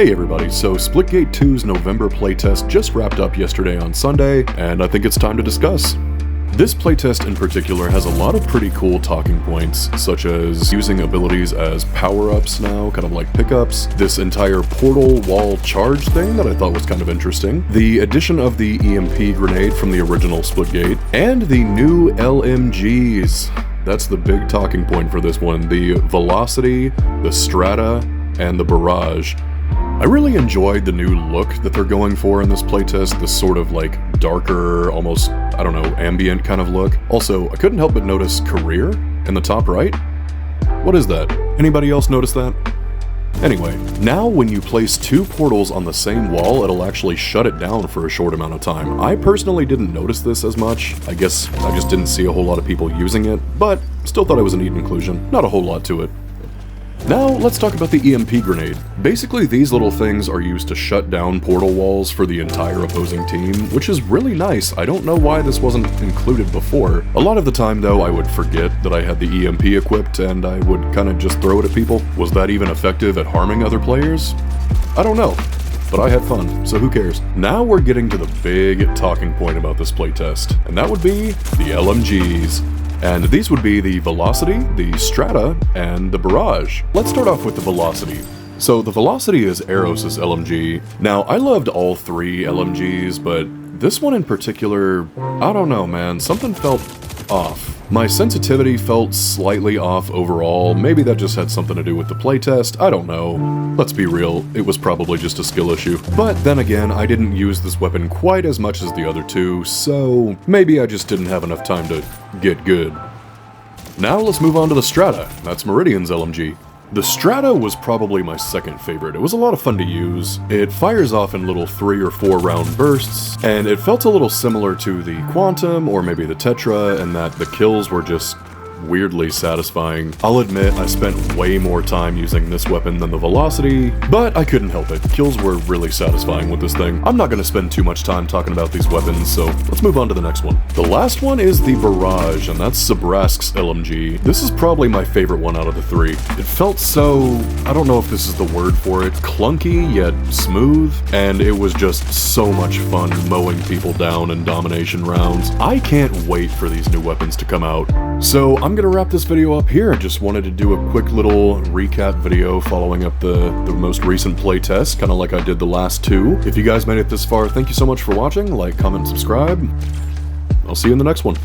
Hey everybody, so Splitgate 2's November playtest just wrapped up yesterday on Sunday, and I think it's time to discuss. This playtest in particular has a lot of pretty cool talking points, such as using abilities as power-ups now, kind of like pickups, this entire portal wall charge thing that I thought was kind of interesting, the addition of the EMP grenade from the original Splitgate, and the new LMGs. That's the big talking point for this one, the Velocity, the Strata, and the Barrage. I really enjoyed the new look that they're going for in this playtest, this sort of like darker, almost, I don't know, ambient kind of look. Also, I couldn't help but notice career in the top right. What is that? Anybody else notice that? Anyway, now when you place two portals on the same wall, it'll actually shut it down for a short amount of time. I personally didn't notice this as much. I guess I just didn't see a whole lot of people using it, but still thought it was a neat inclusion. Not a whole lot to it. Now, let's talk about the EMP grenade. Basically, these little things are used to shut down portal walls for the entire opposing team, which is really nice. I don't know why this wasn't included before. A lot of the time, though, I would forget that I had the EMP equipped, and I would kind of just throw it at people. Was that even effective at harming other players? I don't know, but I had fun, so who cares? Now we're getting to the big talking point about this playtest, and that would be the LMGs. And these would be the Velocity, the Strata, and the Barrage. Let's start off with the Velocity. So the Velocity is Aeros' LMG. Now, I loved all three LMGs, but this one in particular, I don't know, man, something felt off. My sensitivity felt slightly off overall. Maybe that just had something to do with the playtest, I don't know. Let's be real, it was probably just a skill issue. But then again, I didn't use this weapon quite as much as the other two, so maybe I just didn't have enough time to get good. Now let's move on to the Strata. That's Meridian's LMG. The Strata was probably my second favorite. It was a lot of fun to use. It fires off in little 3 or 4 round bursts, and it felt a little similar to the Quantum or maybe the Tetra in that the kills were just weirdly satisfying. I'll admit I spent way more time using this weapon than the Velocity, but I couldn't help it. Kills were really satisfying with this thing. I'm not going to spend too much time talking about these weapons, so let's move on to the next one. The last one is the Barrage, and that's Sabrask's LMG. This is probably my favorite one out of the three. It felt so, I don't know if this is the word for it, clunky yet smooth, and it was just so much fun mowing people down in domination rounds. I can't wait for these new weapons to come out. So I'm gonna wrap this video up here. I just wanted to do a quick little recap video following up the most recent playtest, kind of like I did the last two. If you guys made it this far, thank you so much for watching. Like, comment, subscribe. I'll see you in the next one.